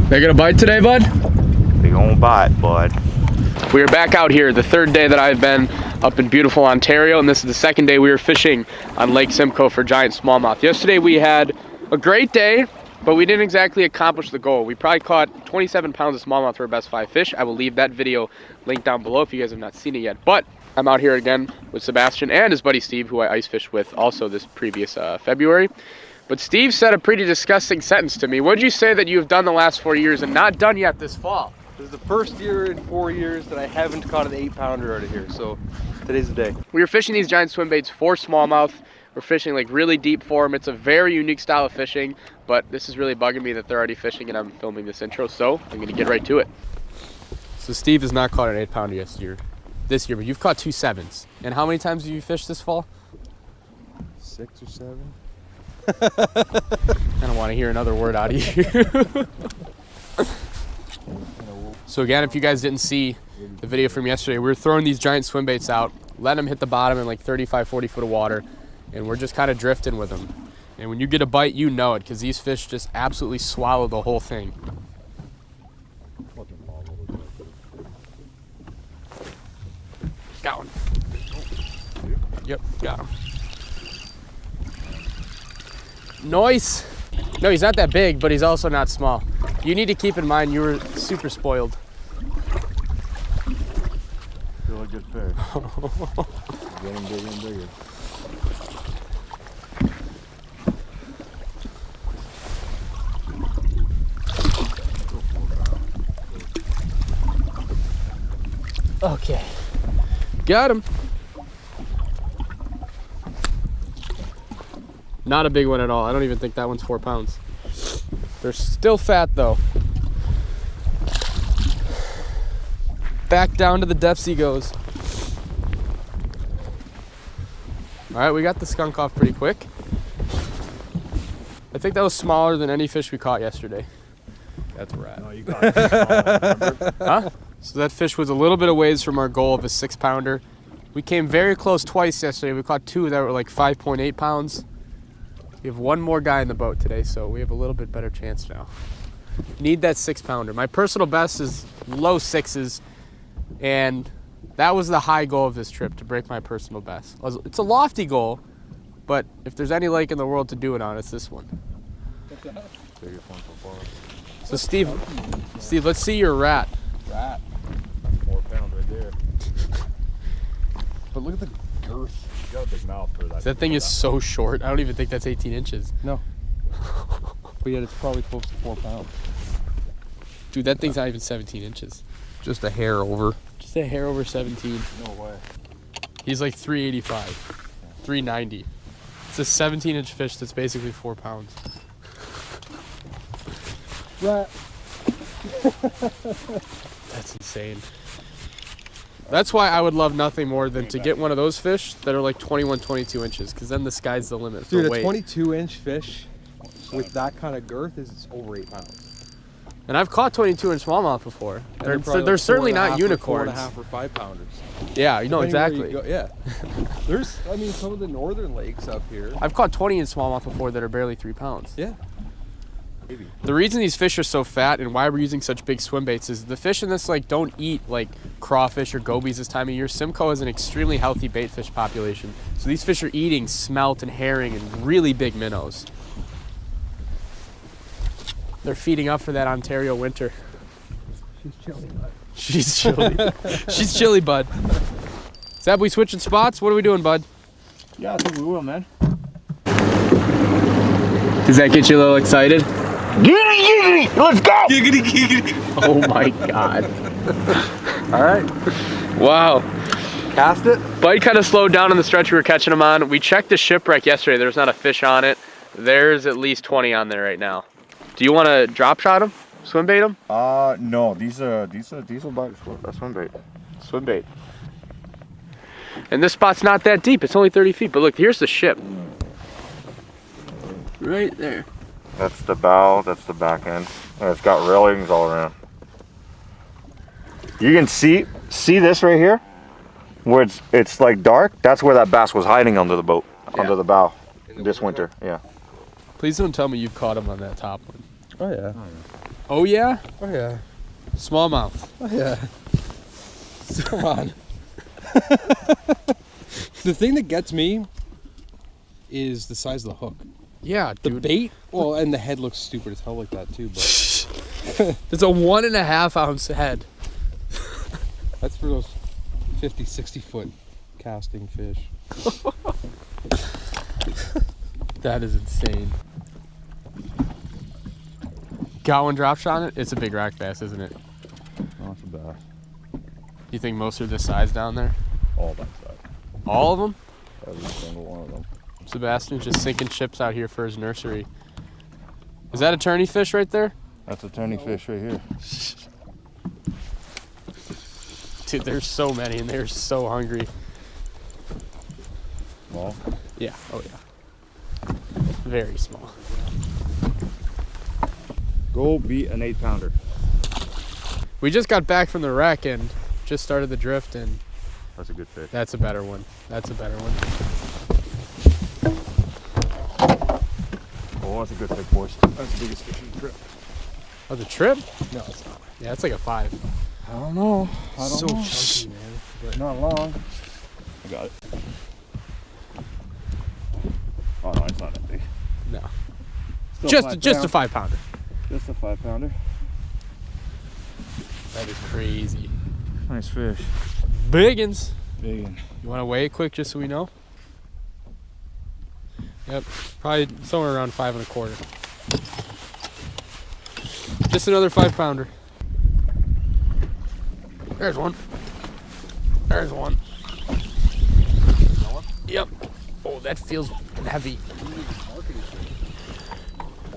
They gonna bite today, bud? They gonna bite, bud. We are back out here, the third day that I've been up in beautiful Ontario, and this is the second day we were fishing on Lake Simcoe for giant smallmouth. Yesterday we had a great day, but we didn't exactly accomplish the goal. We probably caught 27 pounds of smallmouth for our best 5 fish. I will leave that video linked down below if you guys have not seen it yet. But I'm out here again with Sebastian and his buddy Steve, who I ice fished with also this previous February. But Steve said a pretty disgusting sentence to me. What did you say that you have done the last 4 years and not done yet this fall? This is the first year in 4 years that I haven't caught an 8-pounder out of here, so today's the day. We were fishing these giant swim baits for smallmouth. We're fishing like really deep for them. It's a very unique style of fishing, but this is really bugging me that they're already fishing and I'm filming this intro, so I'm gonna get right to it. So Steve has not caught an 8-pounder this year, but you've caught 2 7s. And how many times have you fished this fall? 6 or 7. I don't want to hear another word out of you. So again, if you guys didn't see the video from yesterday, we were throwing these giant swim baits out, letting them hit the bottom in like 35, 40 foot of water, and we're just kind of drifting with them. And when you get a bite, you know it, because these fish just absolutely swallow the whole thing. Got one. Yep, got him. Nice. No, he's not that big, but he's also not small. You need to keep in mind you were super spoiled. Still a good fish. Getting bigger and bigger. Okay. Got him. Not a big one at all. I don't even think that one's 4 pounds. They're still fat though. Back down to the depths he goes. All right, we got the skunk off pretty quick. I think that was smaller than any fish we caught yesterday. That's a rat. No, you got it. Huh? So that fish was a little bit of ways from our goal of a 6-pounder. We came very close twice yesterday. We caught 2 that were like 5.8 pounds. We have 1 more guy in the boat today, so we have a little bit better chance now. Need that 6-pounder. My personal best is low 6s, and that was the high goal of this trip, to break my personal best. It's a lofty goal, but if there's any lake in the world to do it on, it's this one. Biggest one so far. So Steve, let's see your rat. Rat. 4 pounds right there. But look at the girth. You got a big mouth for that. That thing is so short. I don't even think that's 18 inches. No. But yet it's probably close to 4 pounds. Dude, that thing's not even 17 inches. Just a hair over. Just a hair over 17. No way. He's like 385, 390. It's a 17-inch fish that's basically 4 pounds. Rat. That's insane. That's why I would love nothing more than to get one of those fish that are like 21, 22 inches, because then the sky's the limit for Dude, weight. a 22-inch fish with that kind of girth is over 8 pounds. And I've caught 22-inch smallmouth before. And They're certainly not 4.5 unicorns. 4.5 or 5 pounders. Yeah, you know Depending exactly. where you go, yeah. There's, I mean, some of the northern lakes up here. I've caught 20-inch smallmouth before that are barely 3 pounds. Yeah. Maybe. The reason these fish are so fat and why we're using such big swim baits is the fish in this lake don't eat like crawfish or gobies this time of year. Simcoe has an extremely healthy bait fish population. So these fish are eating smelt and herring and really big minnows. They're feeding up for that Ontario winter. She's chilly, bud. She's chilly. She's chilly, bud. Zab, we switching spots? What are we doing, bud? Yeah, I think we will, man. Does that get you a little excited? Giggity, giggity, let's go! Giggity, giggity. Oh my God. All right. Wow. Cast it? Bite kind of slowed down on the stretch we were catching them on. We checked the shipwreck yesterday. There's not a fish on it. There's at least 20 on there right now. Do you want to drop shot them? Swim bait them? No, these are bites. That's swim bait. Swim bait. And this spot's not that deep. It's only 30 feet. But look, here's the ship. Right there. That's the bow, that's the back end. And it's got railings all around. You can see this right here? Where it's like dark? That's where that bass was hiding under the boat, under the bow this winter. Yeah. Please don't tell me you've caught him on that top one. Oh yeah. Oh yeah? Oh yeah. Smallmouth. Oh yeah. Come on. The thing that gets me is the size of the hook. Yeah, The dude. bait, well, and the head looks stupid as hell like that too, but It's a 1.5 ounce head. that's for those 50, 60 foot casting fish. That is insane. Got one drop shot on it? It's a big rack bass, isn't it? Oh, it's a bass. You think most are this size down there? All that size. All of them? Every single one of them. Sebastian's just sinking chips out here for his nursery. Is that a tourney fish right there? That's a tourney fish right here. Dude, there's so many and they're so hungry. Well, Yeah, oh yeah. Very small. go beat an 8-pounder. We just got back from the wreck and just started the drift, and That's a good fish. that's a better one. That's a better one. Oh, that's a good fish, boys. That's the biggest fish in the trip. Oh, the trip? No, it's not. Yeah, it's like a 5. I don't know. So chunky, man. But not long. I got it. Oh no, it's not that big. No. Still Just a 5 5-pounder. Just a 5-pounder. That is crazy. Nice fish. Biggins. Big one. You want to weigh it quick just so we know? Yep, probably somewhere around 5 1/4. Just another 5-pounder. There's one. There's one. Yep. Oh, that feels heavy.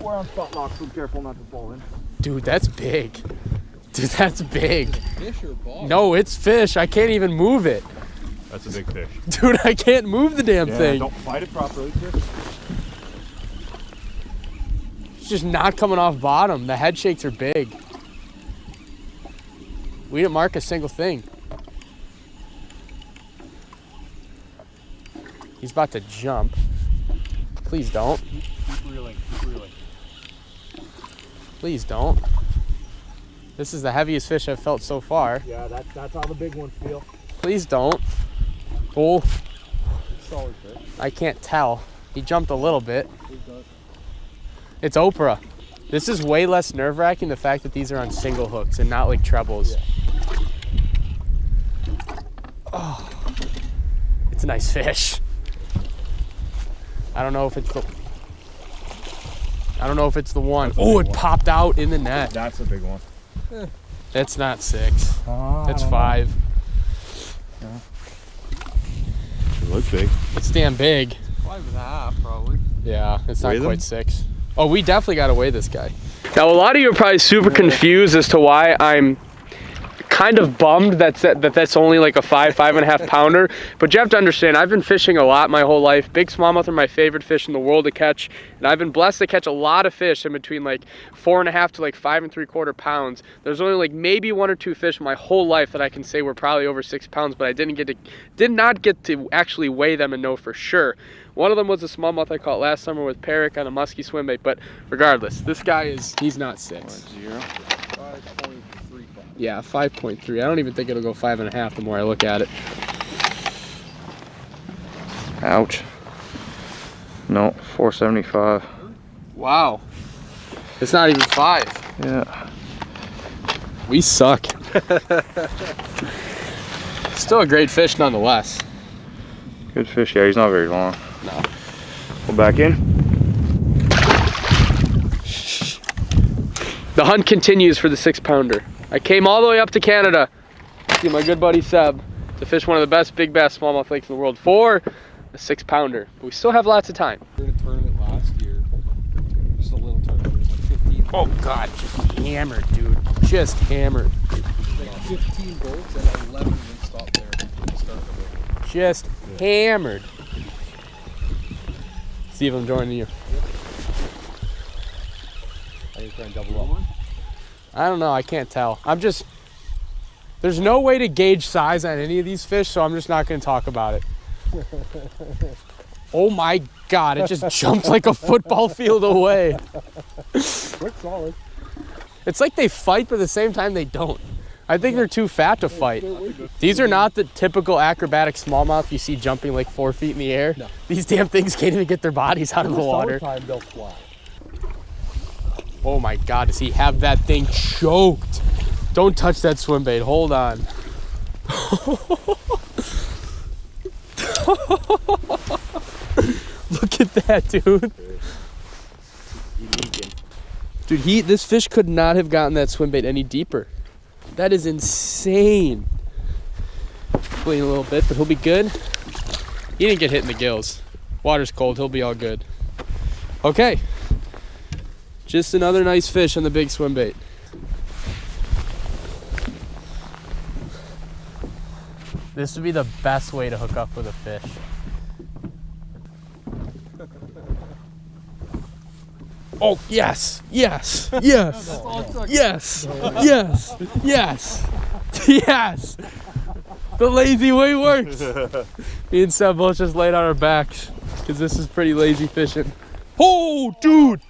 We're on spot lock, so be careful not to fall in. Dude, that's big. Dude, that's big. Fish or ball? No, it's fish. I can't even move it. That's a big fish. Dude, I can't move the damn thing. Don't fight it properly, Chris. It's just not coming off bottom. The head shakes are big. We didn't mark a single thing. He's about to jump. Please don't. Keep reeling, keep reeling. Please don't. This is the heaviest fish I've felt so far. Yeah, that's how the big ones feel. Please don't. Oh, Solid fish. I can't tell. He jumped a little bit. It's Oprah. This is way less nerve-wracking, the fact that these are on single hooks and not like trebles. Yeah. Oh, it's a nice fish. I don't know if it's the one. Oh, it popped out in the net. That's a big one. That's not 6. That's 5. It looks big. It's damn big. 5 1/2 probably. Yeah, it's not Weigh them? quite 6. Oh, we definitely got to weigh this guy. Now, a lot of you are probably super confused as to why I'm kind of bummed that's only like a 5 1/2 pounder. But you have to understand, I've been fishing a lot my whole life. Big smallmouth are my favorite fish in the world to catch, and I've been blessed to catch a lot of fish in between like 4 1/2 to like 5 3/4 pounds. There's only like maybe 1 or 2 fish my whole life that I can say were probably over 6 pounds, but I did not get to actually weigh them and know for sure. One of them was a smallmouth I caught last summer with Peric on a musky swim bait, but regardless, this guy he's not 6. 5.35. Yeah, 5.3. I don't even think it'll go 5 1/2 the more I look at it. Ouch. No, 475. Wow. It's not even 5. Yeah. We suck. Still a great fish nonetheless. Good fish. Yeah, he's not very long. No. Go back in. The hunt continues for the 6-pounder. I came all the way up to Canada to see my good buddy Seb to fish one of the best big bass smallmouth lakes in the world for a 6-pounder. But we still have lots of time. We were in a tournament last year. Just a little tournament. It was like 15. Oh God, just hammered, dude. Just hammered. Like 15 boats and 11 of them stopped there to start the boat. Just hammered. See if I'm joining you. Are you trying to double up? I don't know, I can't tell. There's no way to gauge size on any of these fish, so I'm just not gonna talk about it. Oh my God, it just jumped like a football field away. Quick, solid. It's like they fight, but at the same time they don't. I think they're too fat to fight. These are not the typical acrobatic smallmouth you see jumping like 4 feet in the air. No. These damn things can't even get their bodies out of the water. They'll fly. Oh my God, does he have that thing choked? Don't touch that swim bait, hold on. Look at that, dude. Dude, this fish could not have gotten that swim bait any deeper. That is insane. Bleeding a little bit, but he'll be good. He didn't get hit in the gills. Water's cold, he'll be all good. Okay. Just another nice fish on the big swim bait. This would be the best way to hook up with a fish. Oh, yes, yes, yes, yes, yes, yes, yes. The lazy way works. Me and Seb both just laid on our backs because this is pretty lazy fishing. Oh, dude.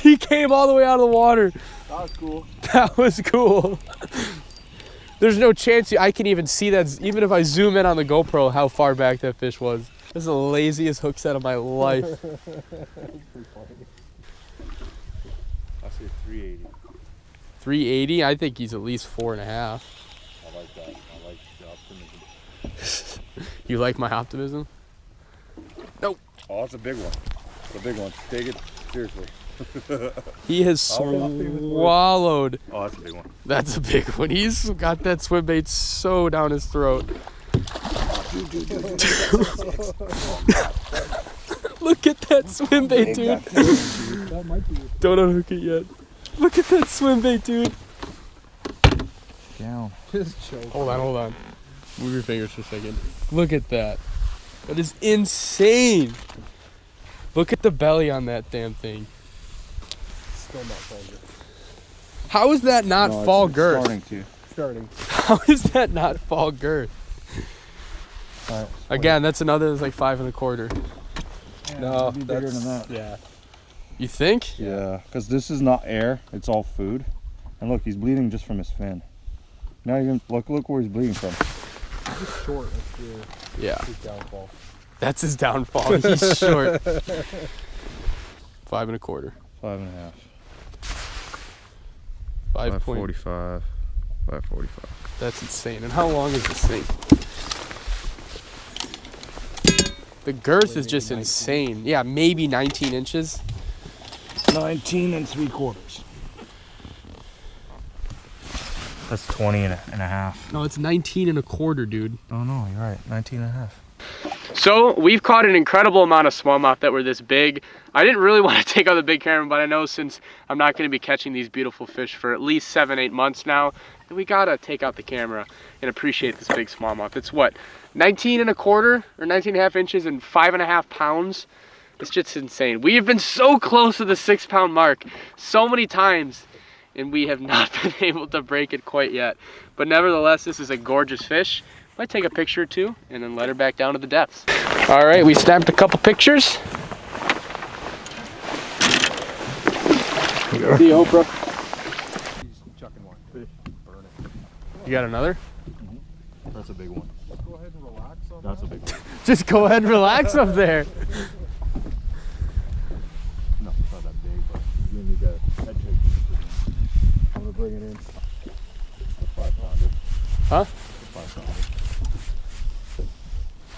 He came all the way out of the water. That was cool. That was cool. There's no chance I can even see that, even if I zoom in on the GoPro, how far back that fish was. This is the laziest hook set of my life. I say 380. 380? I think he's at least 4.5. I like that. I like the optimism. You like my optimism? Nope. Oh, that's a big one. It's a big one. Take it seriously. He has swallowed. Oh, that's a big one. That's a big one. He's got that swim bait so down his throat. Look at that swim bait, dude. Don't unhook it yet. Look at that swim bait, dude. Down. Hold on. Move your fingers for a second. Look at that. That is insane. Look at the belly on that damn thing. Still not fall girth. How is that not fall girth? Starting. How is that not fall girth? Right, Again, that's another that's like 5 1/4. Yeah, No, it'd be bigger that's, than that. Yeah. You think? Yeah, because this is not air; it's all food. And look, he's bleeding just from his fin. Not even look where he's bleeding from. He's short. That's his downfall. That's his downfall. He's short. 5 1/4. 5.5. 5.45. 545. That's insane. And how long is this thing? The girth is just insane. Yeah, maybe 19 inches. 19 3/4. That's 20 and a half. No, it's 19 1/4, dude. Oh no, you're right. 19 and a half. So we've caught an incredible amount of smallmouth that were this big. I didn't really want to take out the big camera, but I know since I'm not going to be catching these beautiful fish for at least 7-8 months now, that we gotta take out the camera and appreciate this big smallmouth. It's what, 19 1/4 or 19 1/2 inches and 5.5 pounds? It's just insane. We have been so close to the 6 pound mark so many times, and we have not been able to break it quite yet. But nevertheless, this is a gorgeous fish. Might take a picture or two and then let her back down to the depths. All right, we snapped a couple pictures. See you, Oprah. He's chucking one. Fish. Burn it. You got another? That's a big one. Let's go ahead and relax on That's that. a big one. Just go ahead and relax up there. No, it's not that big, but you need that head shake. I'm gonna bring it in. 5 pounder. Huh? 5 pounder.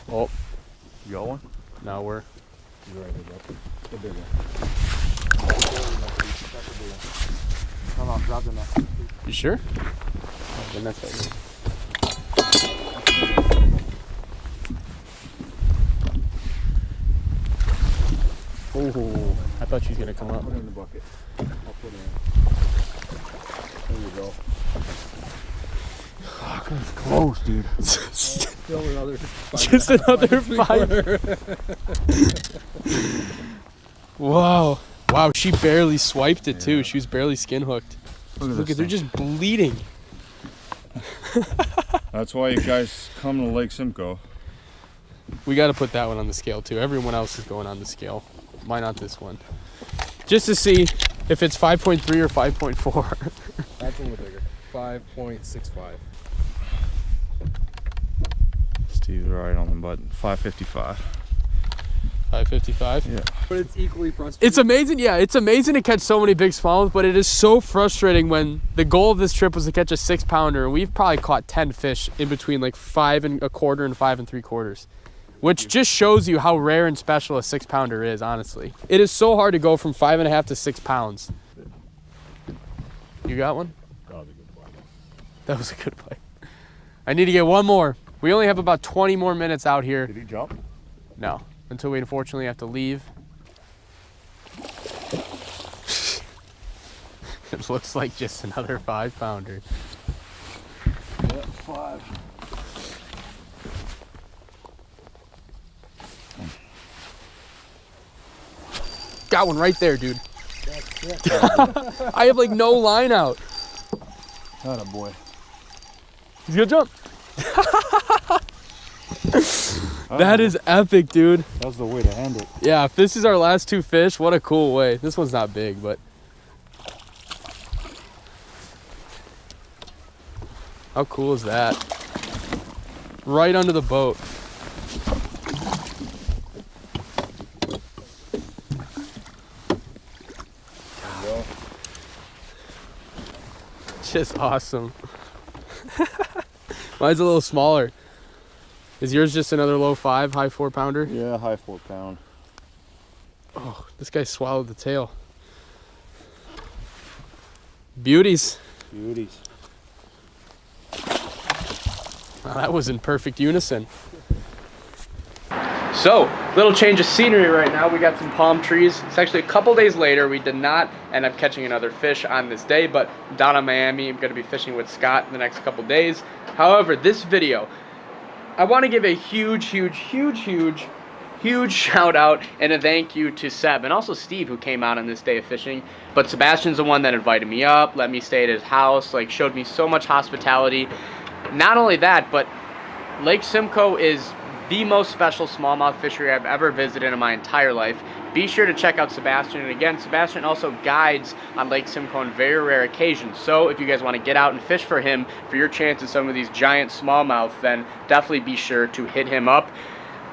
Oh, You got one? now we're. You're right, the big one. No, grab the net. You sure? Oh, then that's right. Oh, I thought she was gonna come up. Put it in the bucket. I'll put it in. There you go. Fuck, that's close, dude. Still another. Just another 5. Wow. Wow, she barely swiped it too. She was barely skin hooked. Look at, they're just bleeding. That's why you guys come to Lake Simcoe. We got to put that one on the scale too. Everyone else is going on the scale. Why not this one? Just to see if it's 5.3 or 5.4. That's a little bigger. 5.65. Steve's right on the button. 555. 555. Yeah. But it's equally frustrating. It's amazing. Yeah, it's amazing to catch so many big smallmouth, but it is so frustrating when the goal of this trip was to catch a 6-pounder, and we've probably caught 10 fish in between like 5 1/4 and 5 3/4, which just shows you how rare and special a 6-pounder is. Honestly, it is so hard to go from 5.5 to 6 pounds. You got one? That was a good play. That was a good play. I need to get one more. We only have about 20 more minutes out here. Did he jump? No, until we unfortunately have to leave. It looks like just another 5-pounder. Yeah, 5. Got one right there, dude. I have like no line out. Atta boy. He's gonna jump. That is epic, dude. That was the way to end it. Yeah, if this is our last 2 fish, what a cool way. This one's not big, but how cool is that? Right under the boat. Just awesome. Mine's a little smaller. Is yours just another low 5, high 4-pounder? Yeah, high 4-pound. Oh, this guy swallowed the tail. Beauties. Beauties. Wow, that was in perfect unison. So, little change of scenery right now. We got some palm trees. It's actually a couple days later. We did not end up catching another fish on this day, but down in Miami, I'm going to be fishing with Scott in the next couple days. However, this video, I want to give a huge shout out and a thank you to Seb and also Steve, who came out on this day of fishing. But Sebastian's the one that invited me up, let me stay at his house, like showed me so much hospitality. Not only that, but Lake Simcoe is the most special smallmouth fishery I've ever visited in my entire life. Be sure to check out Sebastian. And again, Sebastian also guides on Lake Simcoe on very rare occasions. So if you guys want to get out and fish for him for your chance at some of these giant smallmouth, then definitely be sure to hit him up.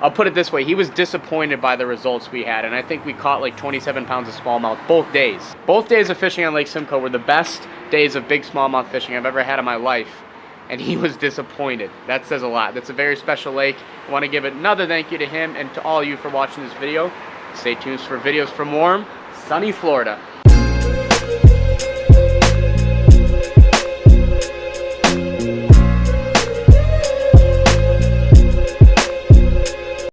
I'll put it this way, he was disappointed by the results we had, and I think we caught like 27 pounds of smallmouth both days. Both days of fishing on Lake Simcoe were the best days of big smallmouth fishing I've ever had in my life. And he was disappointed. That says a lot. That's a very special lake. I want to give another thank you to him and to all of you for watching this video. Stay tuned for videos from warm, sunny Florida.